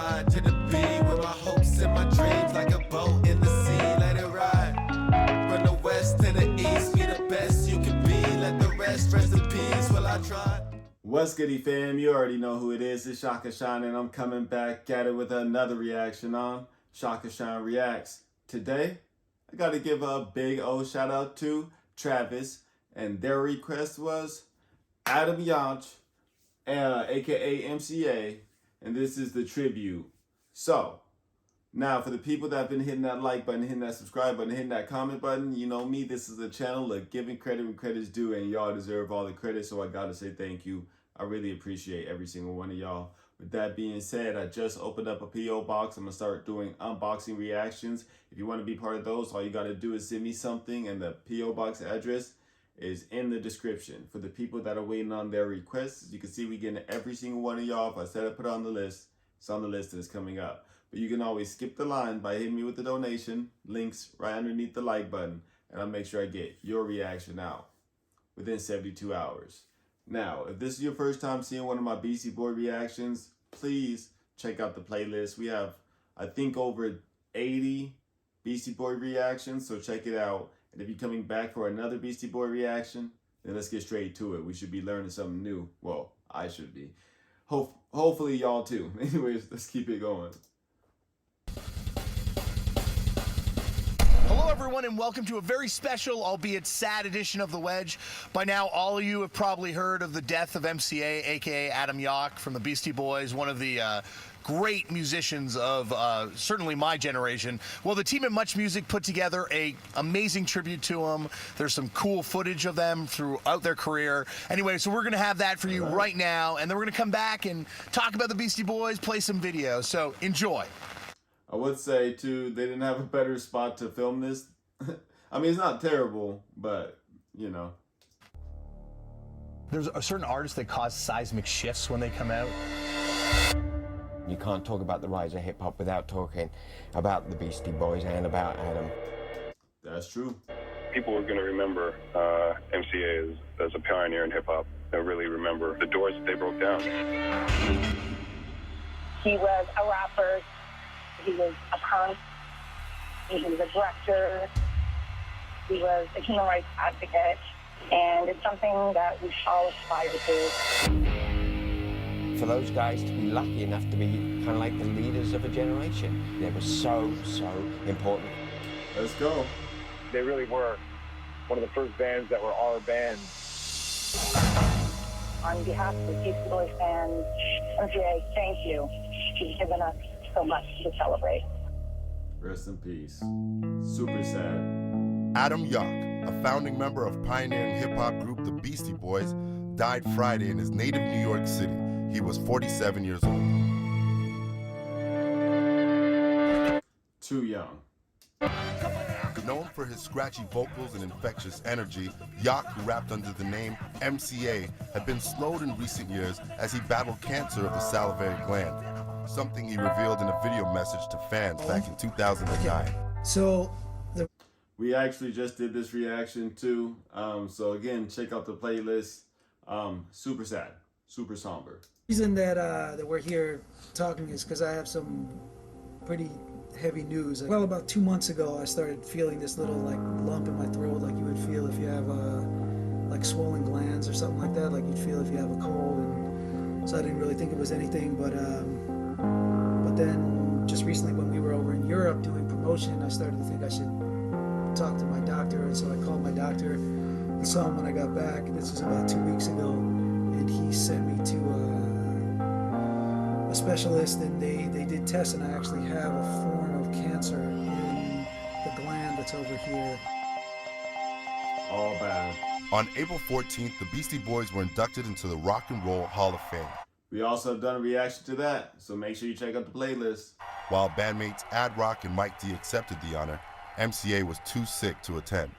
ride to the beat with my hopes and my dreams like a boat in the sea. Let it ride from the west to the east. Be the best you can be. Let the rest in peace while I try. What's goody fam? You already know who it is. It's ShakaShine, and I'm coming back at it with another reaction on ShakaShine Reacts. Today, I gotta give a big old shout out to Travis, and their request was Adam Yauch, aka MCA, and this is the tribute. So, now for the people that have been hitting that like button, hitting that subscribe button, hitting that comment button, you know me, this is a channel of giving credit when credit's due, and y'all deserve all the credit, so I gotta say thank you. I really appreciate every single one of y'all. With that being said, I just opened up a P.O. box. I'm gonna start doing unboxing reactions. If you want to be part of those, all you gotta do is send me something, and the P.O. box address is in the description. For the people that are waiting on their requests, as you can see, we getting every single one of y'all. If I said I put it on the list, it's on the list and it's coming up. But you can always skip the line by hitting me with the donation. Links right underneath the like button, and I'll make sure I get your reaction out within 72 hours. Now, if this is your first time seeing one of my Beastie Boy reactions, please check out the playlist. We have, I think, over 80 Beastie Boy reactions, so check it out. And if you're coming back for another Beastie Boy reaction, then let's get straight to it. We should be learning something new. Well, I should be. Hopefully y'all too. Anyways, let's keep it going. Hello everyone and welcome to a very special, albeit sad edition of The Wedge. By now all of you have probably heard of the death of MCA, aka Adam Yauch from the Beastie Boys, one of the great musicians of certainly my generation. Well, the team at Much Music put together a amazing tribute to him. There's some cool footage of them throughout their career. Anyway, so we're gonna have that for you right now, and then we're gonna come back and talk about the Beastie Boys, play some videos, so enjoy. I would say too, they didn't have a better spot to film this. I mean, it's not terrible, but you know. There's a certain artists that cause seismic shifts when they come out. You can't talk about the rise of hip-hop without talking about the Beastie Boys and about Adam. That's true. People are going to remember MCA as a pioneer in hip-hop. They'll really remember the doors that they broke down. He was a rapper. He was a punk. He was a director. He was a human rights advocate. And it's something that we all aspire to. For those guys to be lucky enough to be kind of like the leaders of a generation, they were so important. Let's go. They really were one of the first bands that were our band. On behalf of the Beastie Boys fans, MCA, thank you. You've given us so much to celebrate. Rest in peace. Super sad. Adam Yauch, a founding member of pioneering hip-hop group the Beastie Boys, died Friday in his native New York City. He was 47 years old. Too young. Known for his scratchy vocals and infectious energy, Yauch, who rapped under the name MCA, had been slowed in recent years as he battled cancer of the salivary gland, something he revealed in a video message to fans back in 2009. We actually just did this reaction too. So again, check out the playlist. Super sad, super somber. The reason that we're here talking is because I have some pretty heavy news. Well, about 2 months ago, I started feeling this little like lump in my throat, like you would feel if you have like swollen glands or something like that, like you'd feel if you have a cold. And so I didn't really think it was anything, but then just recently when we were over in Europe doing promotion, I started to think I should talk to my doctor, and so I called my doctor and saw him when I got back. This was about 2 weeks ago, and he sent me to a specialist, and they did tests, and I actually have a form of cancer in the gland that's over here. All bad. On April 14th, the Beastie Boys were inducted into the Rock and Roll Hall of Fame. We also have done a reaction to that, so make sure you check out the playlist. While bandmates Ad Rock and Mike D accepted the honor, MCA was too sick to attend.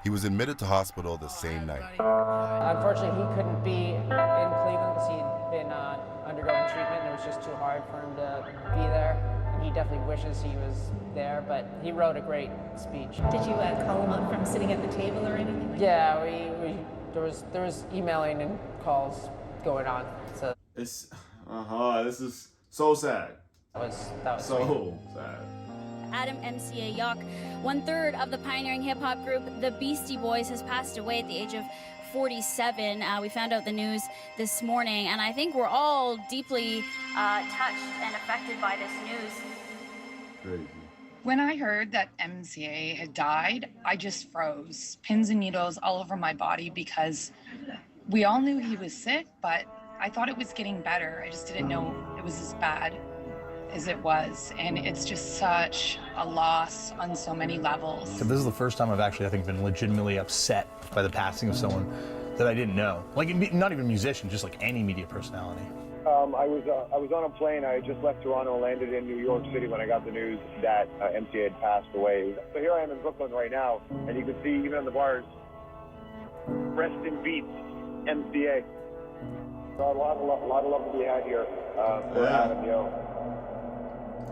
He was admitted to hospital the same night. Unfortunately, he couldn't be in Cleveland because he'd been undergoing treatment, and it was just too hard for him to be there. He definitely wishes he was there, but he wrote a great speech. Did you call him up from sitting at the table or anything like that? Yeah, there was emailing and calls going on. So this is so sad. That was so sad. Adam MCA Yauch, 1/3 of the pioneering hip-hop group The Beastie Boys, has passed away at the age of 47. We found out the news this morning, and I think we're all deeply touched and affected by this news. Crazy. When I heard that MCA had died, I just froze. Pins and needles all over my body because we all knew he was sick, but I thought it was getting better. I just didn't know it was as bad as it was, and it's just such a loss on so many levels. This is the first time I've actually, I think, been legitimately upset by the passing of someone that I didn't know. Like, not even a musician, just like any media personality. I was on a plane. I had just left Toronto and landed in New York City when I got the news that MCA had passed away. So here I am in Brooklyn right now, and you can see even on the bars, rest in peace, MCA. So a lot of love to be had here for Adam Yauch.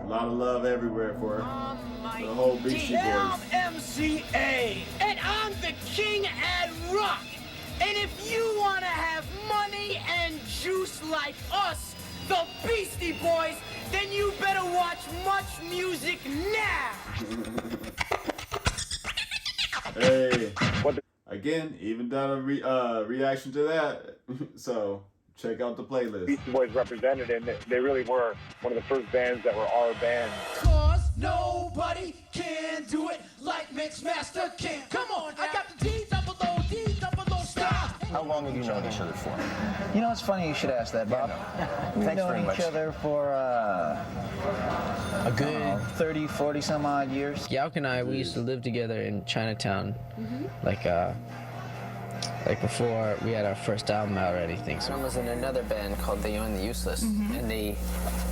A lot of love everywhere for the whole Beastie Boys. I'm MCA, and I'm the king at rock. And if you want to have money and juice like us, the Beastie Boys, then you better watch Much Music now. Hey, again, even done a reaction to that, so check out the playlist. Beastie Boys represented, and they really were one of the first bands that were our band. Cause nobody can do it like Mixmaster can. Come on, I got the D-double-O style. How long have you known each other for? You know, it's funny you should ask that, Bob. We've known each other for a good 30, 40 some odd years. Yauch and I, we used to live together in Chinatown, like before we had our first album out or anything. So I was in another band called The Young and the Useless, and they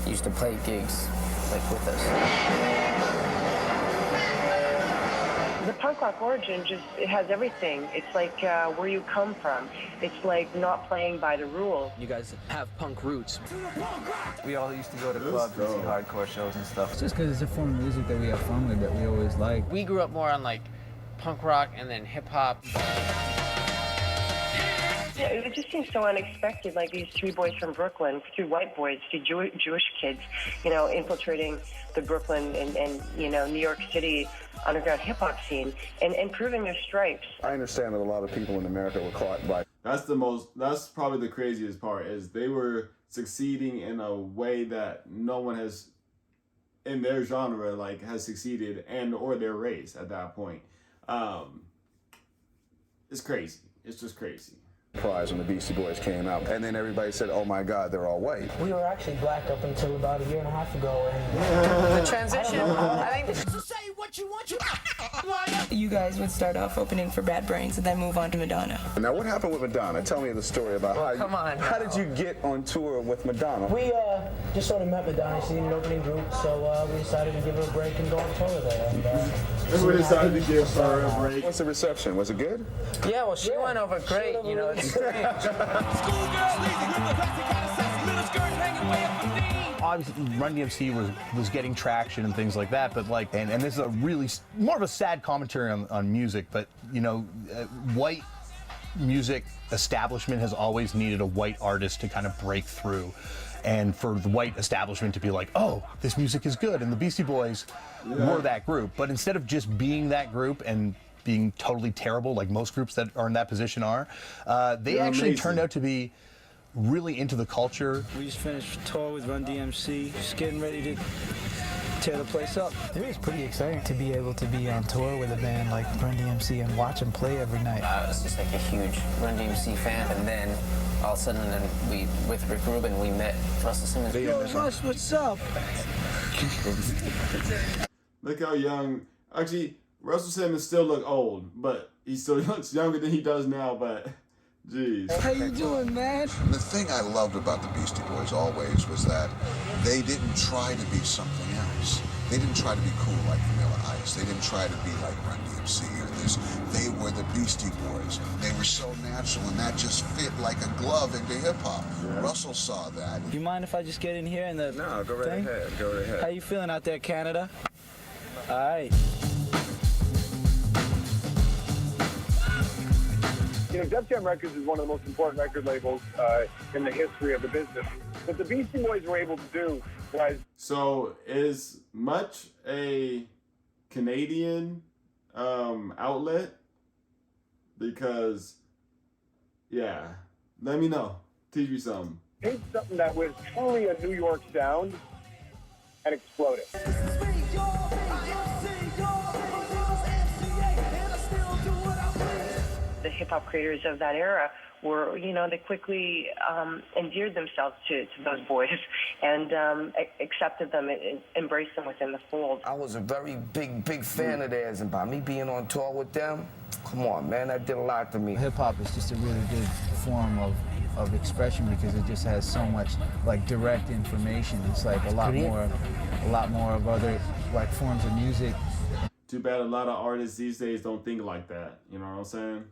used to play gigs like with us. The punk rock origin it has everything. It's like where you come from. It's like not playing by the rules. You guys have punk roots. We all used to go to clubs and see hardcore shows and stuff. It's just because it's a form of music that we have fun with, that we always like. We grew up more on like punk rock and then hip hop. Yeah, it just seems so unexpected, like these three boys from Brooklyn, three white boys, three Jewish kids, infiltrating the Brooklyn and New York City underground hip-hop scene and proving their stripes. I understand that a lot of people in America were caught by... That's probably the craziest part, is they were succeeding in a way that no one has, in their genre, has succeeded, or their race at that point. It's crazy. It's just crazy. Prize when the Beastie Boys came out, and then everybody said, "Oh my God, they're all white." We were actually black up until about a year and a half ago, and the transition. I think. So say what you want. You guys would start off opening for Bad Brains and then move on to Madonna. Now, what happened with Madonna? Tell me the story about how did you get on tour with Madonna? We just sort of met Madonna. She's in an opening group, so we decided to give her a break and go on tour with her. And, we decided to give her a break. What's the reception? Was it good? Yeah, well, she went over great. It's strange. Obviously, Run DMC was getting traction and things like that, but and this is a really more of a sad commentary on music, but white music establishment has always needed a white artist to kind of break through, and for the white establishment to be like, oh, this music is good, and the Beastie Boys were that group, but instead of just being that group and being totally terrible, like most groups that are in that position are, they actually turned out to be really into the culture. We just finished a tour with Run DMC, just getting ready to tear the place up. It was pretty exciting to be able to be on tour with a band like Run DMC and watch them play every night. I was just like a huge Run DMC fan, and then all of a sudden, with Rick Rubin, we met Russell Simmons. Yo, Russ, what's up? Look how young. Actually, Russell Simmons still look old, but he still looks younger than he does now, but jeez. How you doing, man? The thing I loved about the Beastie Boys always was that they didn't try to be something else. They didn't try to be cool like Vanilla Ice. They didn't try to be like Run DMC or this. They were the Beastie Boys. They were so natural, and that just fit like a glove into hip-hop. Yeah. Russell saw that. You mind if I just get in here and the No, go right ahead. Go right ahead. How you feeling out there, Canada? All right. Def Jam Records is one of the most important record labels in the history of the business. What the Beastie Boys were able to do was... So is Much a Canadian outlet? Because, yeah, let me know. Teach me something. Take something that was truly a New York sound and explode it. The hip-hop creators of that era were, you know, they quickly endeared themselves to those boys and accepted them and embraced them within the fold. I was a very big fan of theirs, and by me being on tour with them, come on, man, that did a lot to me. Hip-hop is just a really good form of expression because it just has so much like direct information. It's like a lot more of other like forms of music. Too bad a lot of artists these days don't think like that. You know what I'm saying?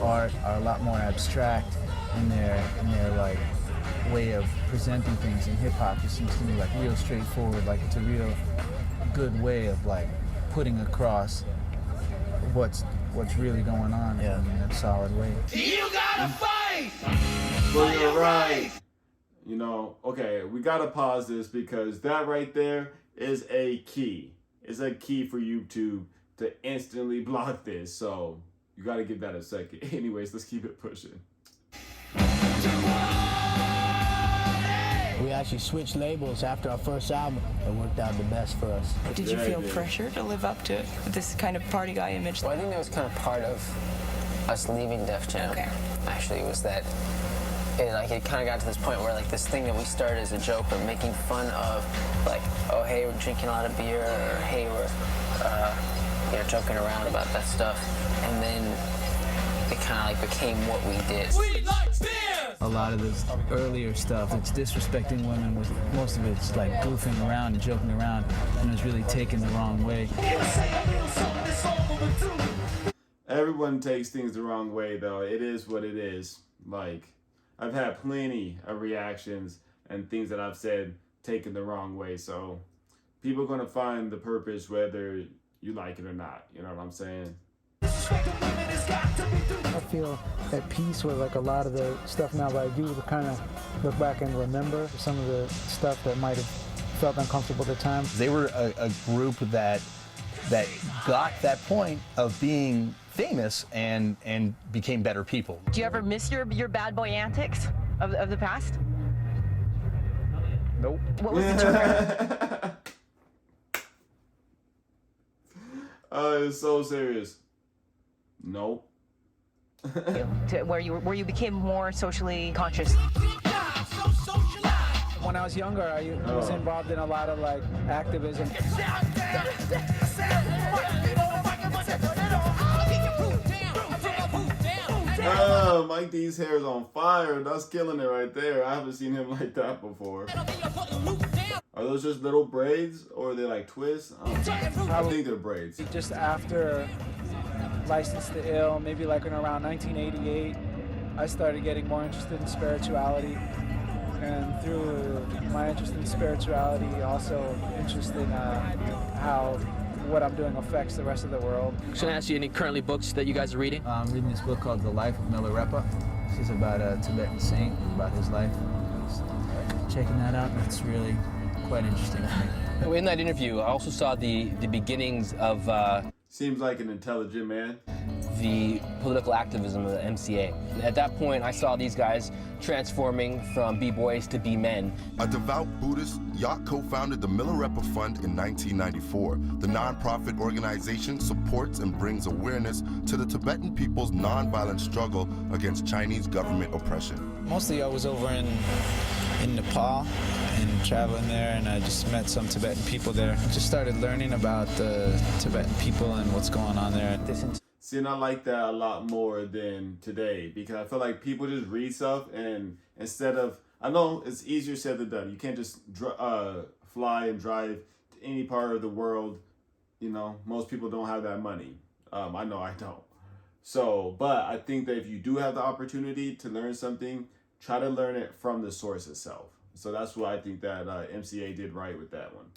Art are a lot more abstract in their like way of presenting things. In hip hop, it seems to me like real straightforward. Like it's a real good way of like putting across what's really going on in a solid way. You gotta fight for your right. You know, okay, we gotta pause this because that right there is a key. It's a key for YouTube to instantly block this. So you gotta give that a second. Anyways, let's keep it pushing. We actually switched labels after our first album. It worked out the best for us. Did you feel pressure to live up to this kind of party guy image? Well, I think that was kind of part of us leaving Def Jam. Okay. Actually, was that it kind of got to this point where like this thing that we started as a joke or making fun of, like, oh hey, we're drinking a lot of beer, or hey, we're joking around about that stuff, and then it kind of like became what we did. We like beer! A lot of this earlier stuff, it's disrespecting women. With most of it's like goofing around and joking around, and it's really taken the wrong way. Everyone takes things the wrong way, though. It is what it is. Like, I've had plenty of reactions and things that I've said taken the wrong way. So people are going to find the purpose whether you like it or not. You know what I'm saying? I feel at peace with like a lot of the stuff now that I do to kind of look back and remember some of the stuff that might have felt uncomfortable at the time. They were a group that got that point of being famous and became better people. Do you ever miss your bad boy antics of the past? Nope. What was the trigger? It's so serious. Nope. Where you became more socially conscious. When I was younger, I was involved in a lot of like activism. Mike D's hair is on fire. That's killing it right there. I haven't seen him like that before. Are those just little braids or are they like twists? I think they're braids. Just after Licensed to Ill, maybe like in around 1988, I started getting more interested in spirituality. And through my interest in spirituality, also interest in how what I'm doing affects the rest of the world. Should I ask you any currently books that you guys are reading? I'm reading this book called The Life of Milarepa. This is about a Tibetan saint, about his life. Just checking that out, it's really quite interesting to me. In that interview, I also saw the beginnings of... Seems like an intelligent man. The political activism of the MCA. At that point, I saw these guys transforming from B-boys to B-men. A devout Buddhist, Yauch co-founded the Milarepa Fund in 1994. The nonprofit organization supports and brings awareness to the Tibetan people's nonviolent struggle against Chinese government oppression. Mostly I was over in Nepal and traveling there, and I just met some Tibetan people there. I just started learning about the Tibetan people and what's going on there. See, and I like that a lot more than today because I feel like people just read stuff and instead of, I know it's easier said than done. You can't just fly and drive to any part of the world. You know, most people don't have that money. I know I don't. So, but I think that if you do have the opportunity to learn something, try to learn it from the source itself. So that's what I think that MCA did right with that one.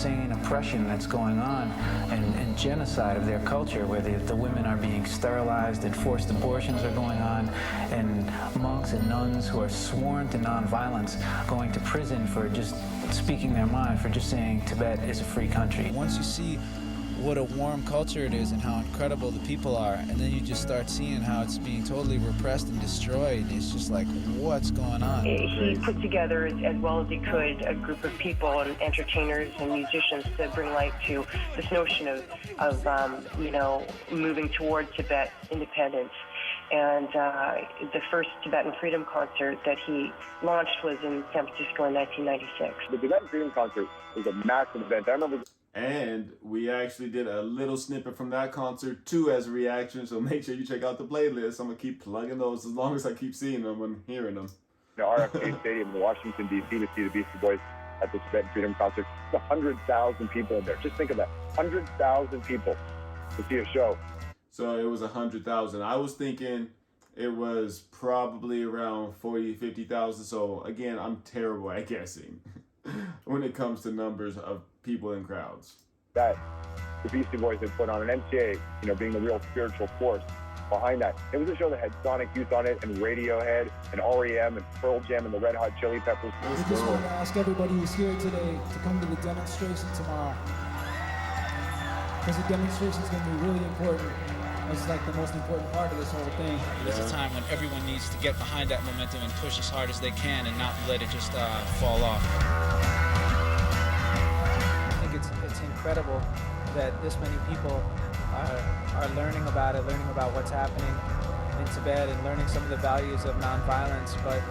Insane oppression that's going on and genocide of their culture, where the women are being sterilized and forced abortions are going on, and monks and nuns who are sworn to nonviolence going to prison for just speaking their mind, for just saying Tibet is a free country. Once you see what a warm culture it is and how incredible the people are, and then you just start seeing how it's being totally repressed and destroyed, it's just like, what's going on? He put together, as well as he could, a group of people and entertainers and musicians to bring light to this notion of you know, moving toward Tibet independence. And the first Tibetan Freedom concert that he launched was in San Francisco in 1996. The Tibetan Freedom concert was a massive event. I remember. And we actually did a little snippet from that concert too as a reaction, so make sure you check out the playlist. I'm gonna keep plugging those as long as I keep seeing them and hearing them. The RFK Stadium in Washington, D.C. to see the Beastie Boys at the Tibetan Freedom concert. 100,000 people in there. Just think of that. 100,000 people to see a show. So it was 100,000. I was thinking it was probably around 40, 50,000. So again, I'm terrible at guessing when it comes to numbers of people in crowds. That the Beastie Boys had put on, an MCA, you know, being the real spiritual force behind that. It was a show that had Sonic Youth on it, and Radiohead, and REM, and Pearl Jam, and the Red Hot Chili Peppers. We just want to ask everybody who's here today to come to the demonstration tomorrow, because the demonstration is going to be really important. It's like the most important part of this whole thing. It's a time when everyone needs to get behind that momentum and push as hard as they can and not let it just fall off. I think it's incredible that this many people are learning about it, learning about what's happening in Tibet and learning some of the values of nonviolence. But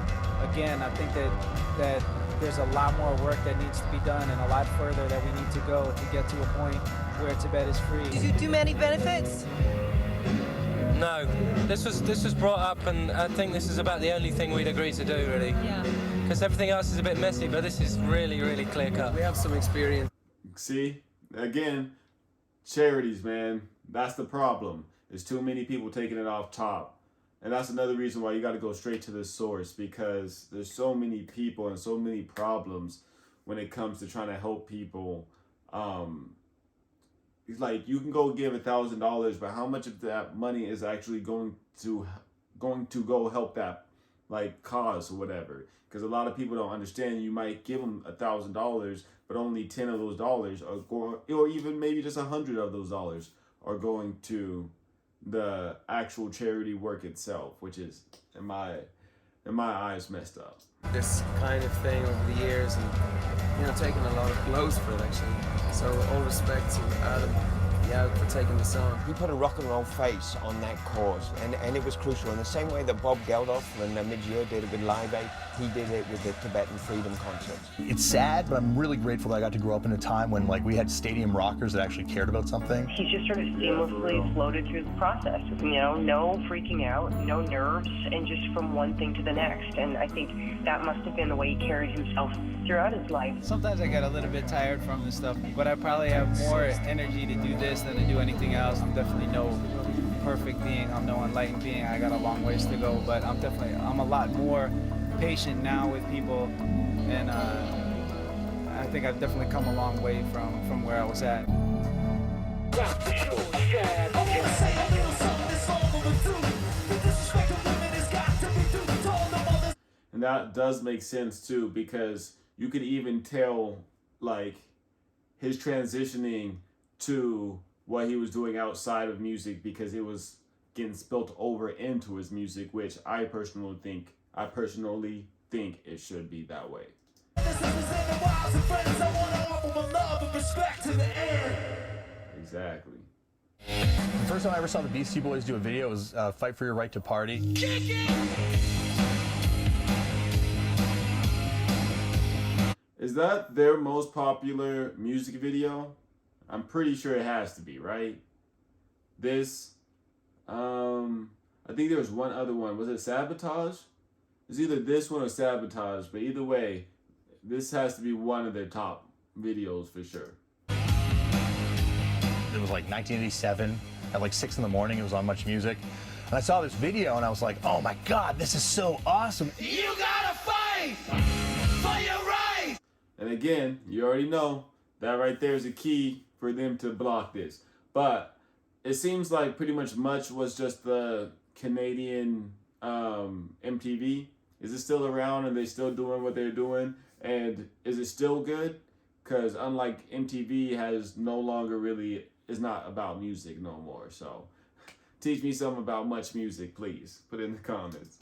again, I think that there's a lot more work that needs to be done and a lot further that we need to go to get to a point where Tibet is free. Did you do many benefits? No, this was brought up, and I think this is about the only thing we'd agree to do, really. Yeah. Because everything else is a bit messy, but this is really, really clear cut. We have some experience. See, again, charities, man. That's the problem. There's too many people taking it off top, and that's another reason why you got to go straight to the source, because there's so many people and so many problems when it comes to trying to help people. It's like you can go give $1,000, but how much of that money is actually going to go help that like cause or whatever? Because a lot of people don't understand. You might give them $1,000, but only 10 of those dollars are going, or even maybe just 100 of those dollars are going to the actual charity work itself, which is in my eyes messed up. This kind of thing over the years, and taking a lot of blows for it actually. So all respect to Adam Yauch for taking this on. He put a rock and roll face on that cause, and it was crucial. In the same way that Bob Geldof and mid-year did it with Live Aid, he did it with the Tibetan Freedom Concert. It's sad, but I'm really grateful that I got to grow up in a time when we had stadium rockers that actually cared about something. He just sort of seamlessly floated through the process. No freaking out, no nerves, and just from one thing to the next. And I think that must have been the way he carried himself throughout his life. Sometimes I get a little bit tired from this stuff, but I probably have more energy to do this than to do anything else. I'm definitely no perfect being. I'm no enlightened being. I got a long ways to go, but I'm a lot more patient now with people, and I think I've definitely come a long way from where I was at. And that does make sense too, because you could even tell like his transitioning to what he was doing outside of music, because it was getting spilt over into his music, which I personally think it should be that way. Exactly. The first time I ever saw the Beastie Boys do a video was Fight for Your Right to Party. Is that their most popular music video? I'm pretty sure it has to be, right? This, I think there was one other one. Was it Sabotage? It's either this one or Sabotage, but either way, this has to be one of their top videos for sure. It was like 1987 at like 6 in the morning. It was on Much Music. And I saw this video and I was like, oh my God, this is so awesome. You gotta fight for your right. And again, you already know, That right there is a key for them to block this. But it seems like pretty much was just the Canadian MTV. Is it still around? And they still doing what they're doing? And is it still good? Because unlike MTV has no longer really, is not about music no more. So teach me something about Much Music, please. Put it in the comments.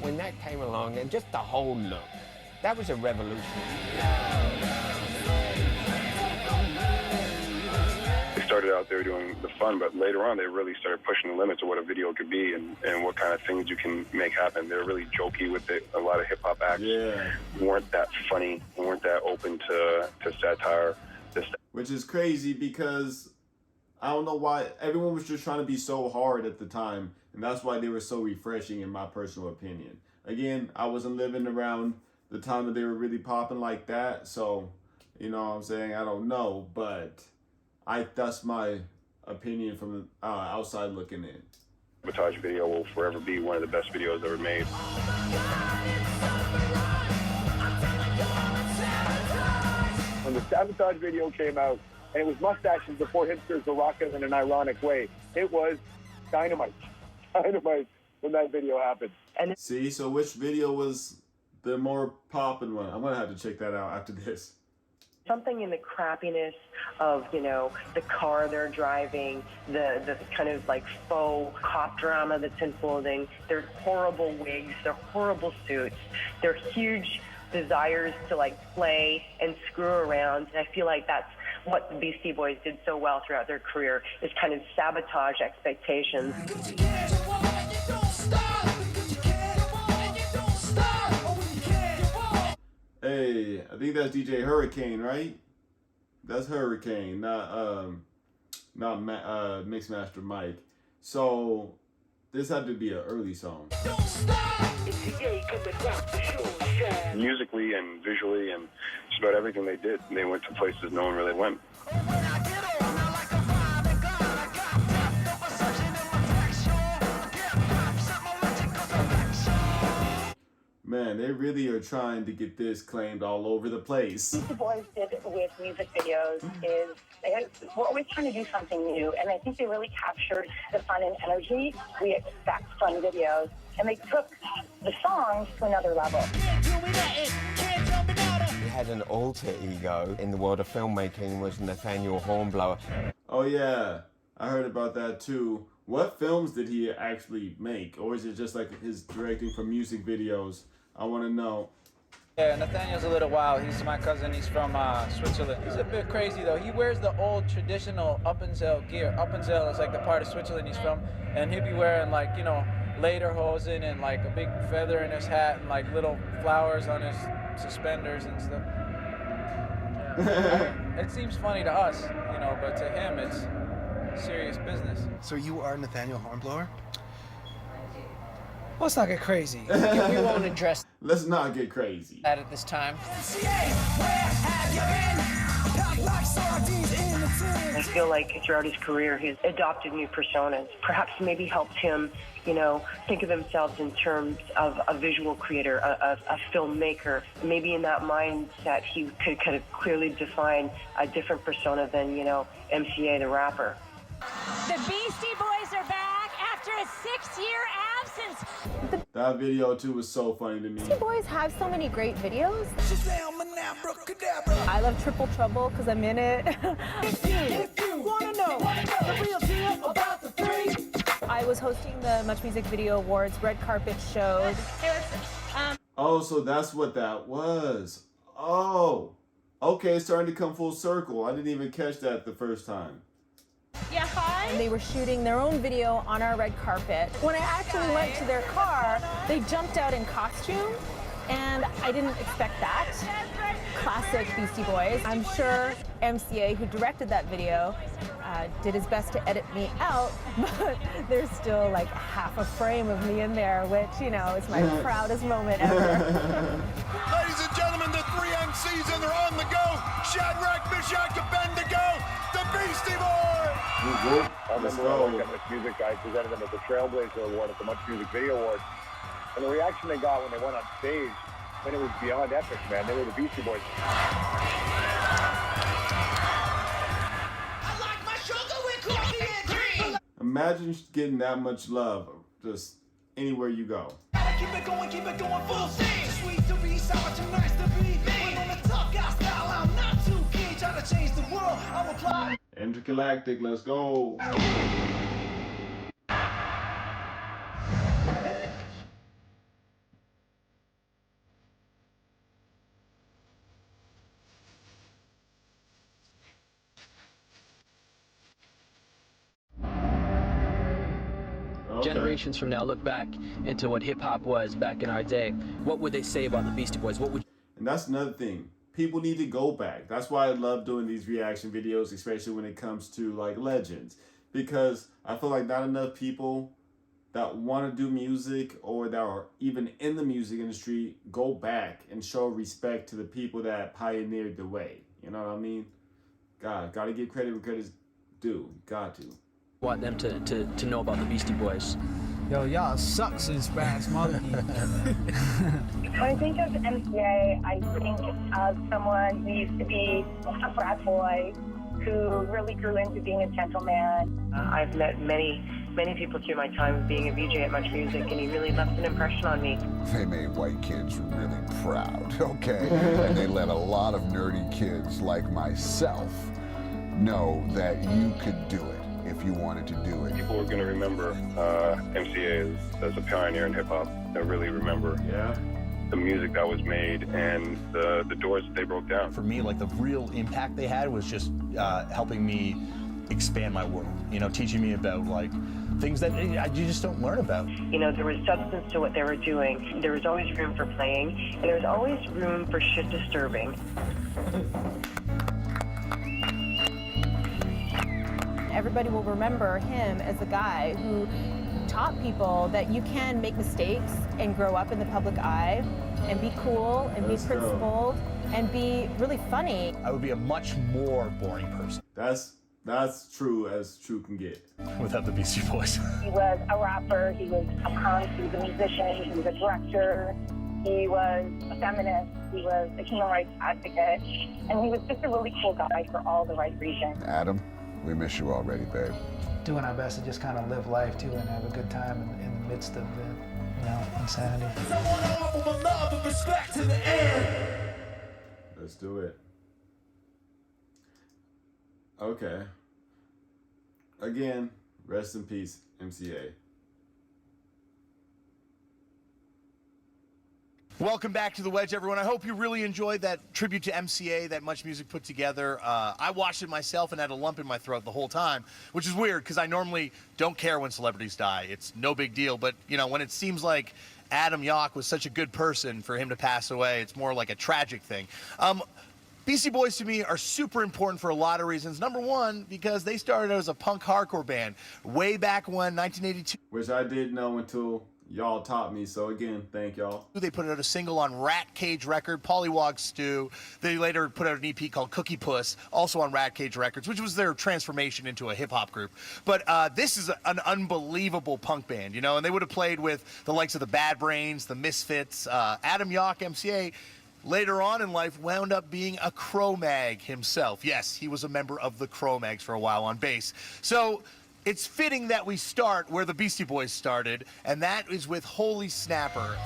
When that came along, and just the whole look, that was a revolution. They started out there doing the fun, but later on they really started pushing the limits of what a video could be and what kind of things you can make happen. They're really jokey with it. A lot of hip-hop acts weren't that funny, weren't that open to satire. Which is crazy because I don't know why everyone was just trying to be so hard at the time, and that's why they were so refreshing in my personal opinion. Again, I wasn't living around the time that they were really popping like that, so you know what I'm saying, I don't know, but that's my opinion from the outside looking in. Sabotage video will forever be one of the best videos ever made. When the Sabotage video came out, and it was mustaches before hipsters were rocking in an ironic way, it was dynamite. Dynamite when that video happened. And see, so which video was the more poppin' one? I'm gonna have to check that out after this. Something in the crappiness of, you know, the car they're driving, the kind of like faux cop drama that's unfolding, their horrible wigs, their horrible suits, their huge desires to like play and screw around. And I feel like that's what the Beastie Boys did so well throughout their career, is kind of sabotage expectations. Hey, I think that's DJ Hurricane, right? That's Hurricane, not Mixmaster Mike. So this had to be an early song. Musically and visually and just about everything they did, they went to places no one really went. Man, they really are trying to get this claimed all over the place. What the Boys did with music videos is we're always trying to do something new, and I think they really captured the fun and energy we expect from videos, and they took the songs to another level. He had an alter ego in the world of filmmaking, was Nathaniel Hornblower. Oh yeah, I heard about that too. What films did he actually make? Or is it just like his directing for music videos? I want to know. Yeah, Nathaniel's a little wild. He's my cousin. He's from Switzerland. He's a bit crazy though. He wears the old traditional Appenzell gear. Appenzell is like the part of Switzerland he's from, and he'd be wearing like, you know, lederhosen and like a big feather in his hat and like little flowers on his suspenders and stuff. It seems funny to us, you know, but to him it's serious business. So you are Nathaniel Hornblower? Let's not get crazy. We won't address Let's not get crazy. that at this time. I feel like throughout his career, he's adopted new personas. Perhaps maybe helped him, you know, think of themselves in terms of a visual creator, a filmmaker. Maybe in that mindset, he could kind of clearly define a different persona than, you know, MCA, the rapper. The Beastie Boys are back after a 6-year absence. That video too was so funny to me. Beastie Boys have so many great videos. I love Triple Trouble because I'm in it. If you wanna know the real deal about the three. I was hosting the Much Music Video Awards red carpet show. Oh, so that's what that was. Oh, okay, it's starting to come full circle. I didn't even catch that the first time. Yeah, hi. And they were shooting their own video on our red carpet. When I actually went to their car, they jumped out in costume, and I didn't expect that. Classic Beastie Boys. I'm sure MCA, who directed that video, did his best to edit me out, but there's still like half a frame of me in there, which, you know, is my proudest moment ever. Ladies and gentlemen, the 3 MCs and they're on the go. Shadrach, Meshach, Abednego, the Beastie Boys! I remember when Much Music guy presented them with the Trailblazer Award at the Much Music Video Awards. And the reaction they got when they went on stage when it was beyond epic, man. They were the Beastie Boys. Imagine getting that much love just anywhere you go. Keep it going full steam. Sweet to be, sour too nice to be. When on the tough guy style, I'm not too keen. Trying to change the world, I'll apply. Intergalactic, let's go. Generations from now look back into what hip-hop was back in our day. What would they say about the Beastie Boys? What would... And that's another thing. People need to go back. That's why I love doing these reaction videos, especially when it comes to like legends. Because I feel like not enough people that want to do music or that are even in the music industry go back and show respect to the people that pioneered the way. You know what I mean? Gotta give credit where credit's due. Got to. Want them to know about the Beastie Boys. Yo, y'all suck since Brass Monkey. When I think of MCA, I think of someone who used to be a frat boy who really grew into being a gentleman. I've met many people through my time being a VJ at Much Music, and he really left an impression on me. They made white kids really proud, okay? And they let a lot of nerdy kids like myself know that you could do it if you wanted to do it. People are going to remember MCA as a pioneer in hip-hop. They'll really remember the music that was made and the doors that they broke down. For me, like, the real impact they had was just helping me expand my world, you know, teaching me about, like, things that you just don't learn about. You know, there was substance to what they were doing. There was always room for playing, and there was always room for shit disturbing. Everybody will remember him as the guy who taught people that you can make mistakes and grow up in the public eye and be cool and be principled and be really funny. I would be a much more boring person. That's true as true can get. Without the Beastie Boys. He was a rapper, he was a punk, he was a musician, he was a director, he was a feminist, he was a human rights advocate, and he was just a really cool guy for all the right reasons. Adam, we miss you already, babe. Doing our best to just kind of live life too and have a good time in the midst of the, you know, insanity. Let's do it. Okay. Again, rest in peace, MCA. Welcome back to The Wedge, everyone. I hope you really enjoyed that tribute to MCA that Much Music put together. I watched it myself and had a lump in my throat the whole time, which is weird because I normally don't care when celebrities die. It's no big deal. But, you know, when it seems like Adam Yauch was such a good person for him to pass away, it's more like a tragic thing. Beastie Boys to me are super important for a lot of reasons. Number one, because they started as a punk hardcore band way back when, 1982. Which I didn't know until y'all taught me, so again, thank y'all. They put out a single on Rat Cage record, Pollywog Stew. They later put out an EP called Cookie Puss, also on Rat Cage Records, which was their transformation into a hip-hop group. But this is an unbelievable punk band, you know, and they would have played with the likes of the Bad Brains, the Misfits, Adam Yauch, MCA. Later on in life, wound up being a Cro-Mag himself. Yes, he was a member of the Cro-Mags for a while on bass. So it's fitting that we start where the Beastie Boys started, and that is with Holy Snapper.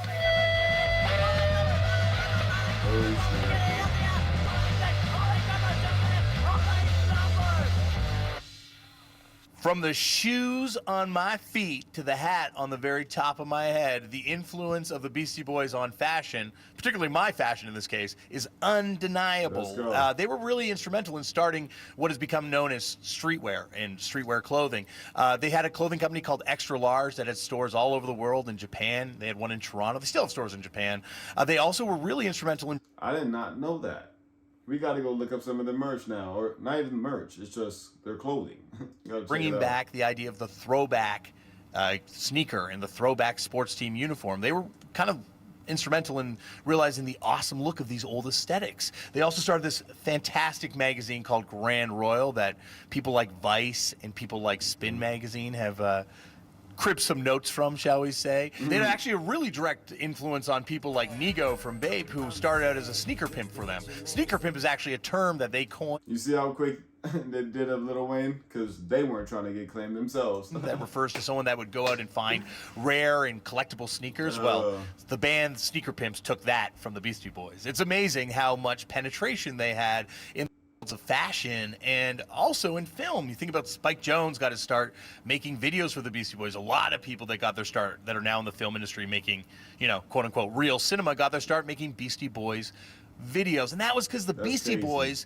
Holy Snapper. From the shoes on my feet to the hat on the very top of my head, the influence of the Beastie Boys on fashion, particularly my fashion in this case, is undeniable. They were really instrumental in starting what has become known as streetwear and streetwear clothing. They had a clothing company called Extra Large that had stores all over the world. In Japan, they had one in Toronto. They still have stores in Japan. They also were really instrumental in... I did not know that. We got to go look up some of the merch now, or not even merch, it's just their clothing. Bringing back the idea of the throwback sneaker and the throwback sports team uniform. They were kind of instrumental in realizing the awesome look of these old aesthetics. They also started this fantastic magazine called Grand Royal that people like Vice and people like Spin Magazine have crib some notes from, shall we say. They had actually a really direct influence on people like Nigo from Bape, who started out as a sneaker pimp for them. Sneaker pimp is actually a term that they coined. You see how quick they did of Lil Wayne? Because they weren't trying to get claimed themselves. That refers to someone that would go out and find rare and collectible sneakers. Well, the band Sneaker Pimps took that from the Beastie Boys. It's amazing how much penetration they had in of fashion and also in film. You think about Spike Jonze got his start making videos for the Beastie Boys. A lot of people that got their start that are now in the film industry making, you know, quote unquote real cinema got their start making Beastie Boys videos. And that was because the Beastie Boys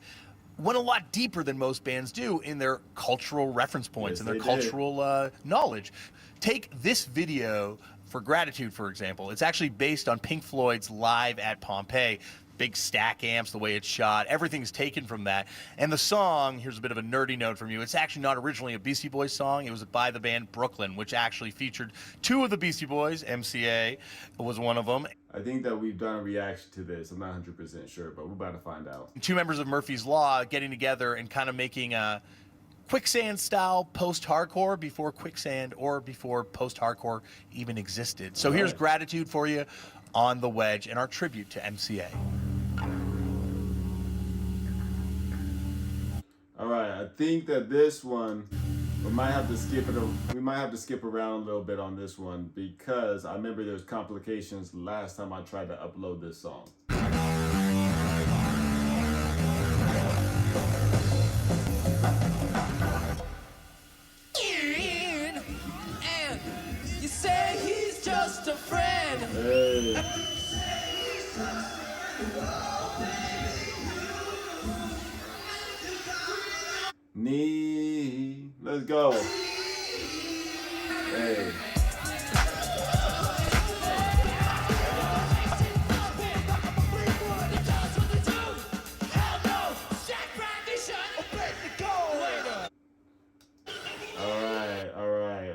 went a lot deeper than most bands do in their cultural reference points and their cultural knowledge. Take this video for Gratitude, for example. It's actually based on Pink Floyd's Live at Pompeii. Big stack amps, the way it's shot, everything's taken from that. And the song, here's a bit of a nerdy note from you, it's actually not originally a Beastie Boys song. It was by the band Brooklyn, which actually featured two of the Beastie Boys. MCA was one of them. I think that we've done a reaction to this. I'm not 100% sure, but we're about to find out. Two members of Murphy's Law getting together and kind of making a Quicksand style post-hardcore before Quicksand or before post-hardcore even existed. So here's Gratitude for you on The Wedge and our tribute to MCA. All right, I think that this one we might have to skip it. We might have to skip around a little bit on this one because I remember there was complications last time I tried to upload this song. And you say he's just a friend. Hey. Let's go. Hey.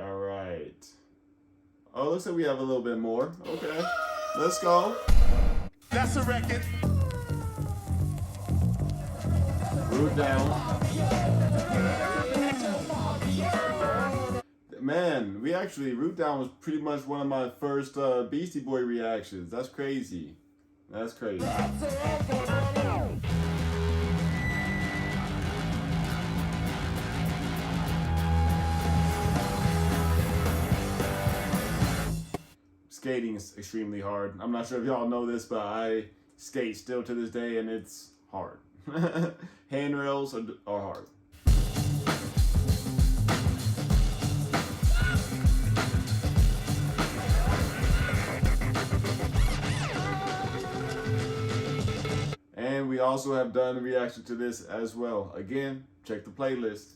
All right. Oh, looks like we have a little bit more. Okay. Let's go. That's a record. Root down. Man, Root Down was pretty much one of my first Beastie Boy reactions. That's crazy. That's crazy. Skating is extremely hard. I'm not sure if y'all know this, but I skate still to this day, and it's hard. Handrails are hard. And we also have done a reaction to this as well. Again, check the playlist.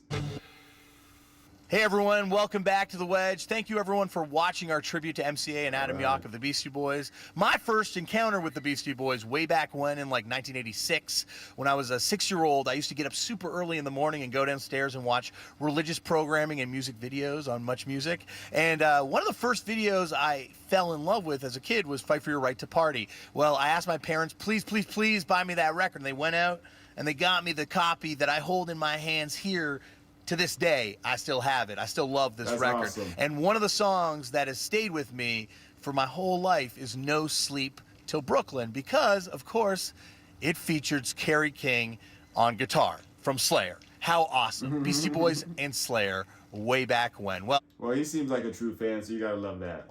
Hey everyone, welcome back to The Wedge. Thank you everyone for watching our tribute to MCA and Adam Yauch of the Beastie Boys. My first encounter with the Beastie Boys way back when in like 1986, when I was a 6-year-old, I used to get up super early in the morning and go downstairs and watch religious programming and music videos on Much Music. And one of the first videos I fell in love with as a kid was Fight for Your Right to Party. Well, I asked my parents, please, please, please buy me that record. And they went out and they got me the copy that I hold in my hands here. To this day, I still have it. I still love this record. Awesome. And one of the songs that has stayed with me for my whole life is No Sleep Till Brooklyn because, of course, it features Kerry King on guitar from Slayer. How awesome. Beastie Boys and Slayer way back when. Well, he seems like a true fan, so you gotta love that.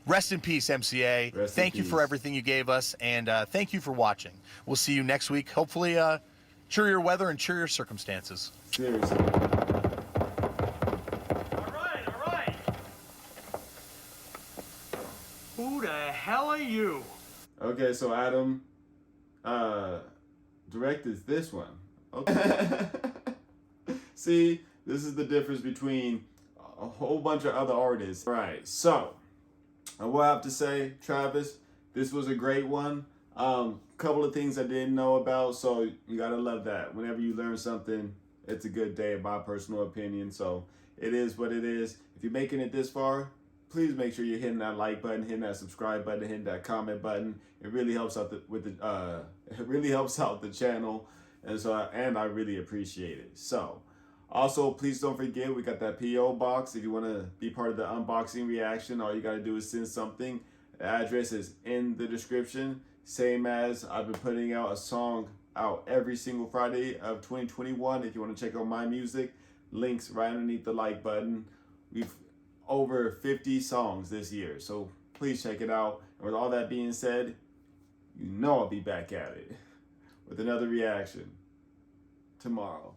Rest in peace, MCA. Thank you for everything you gave us, and thank you for watching. We'll see you next week. Hopefully, cheerier weather and cheerier circumstances. Seriously. Who the hell are you? Okay, so Adam directed this one. Okay. See, this is the difference between a whole bunch of other artists. Right, so I will have to say, Travis, this was a great one. Couple of things I didn't know about, so you gotta love that. Whenever you learn something, it's a good day, in my personal opinion. So it is what it is. If you're making it this far, please make sure you're hitting that like button, hitting that subscribe button, hitting that comment button. It really helps out it really helps out the channel, and I really appreciate it. So Also, please don't forget, we got that P.O. box. If you want to be part of the unboxing reaction, all you got to do is send something. The address is in the description. Same as I've been putting out a song out every single Friday of 2021. If you want to check out my music, links right underneath the like button. We've over 50 songs this year, so please check it out. And with all that being said, you know I'll be back at it with another reaction tomorrow.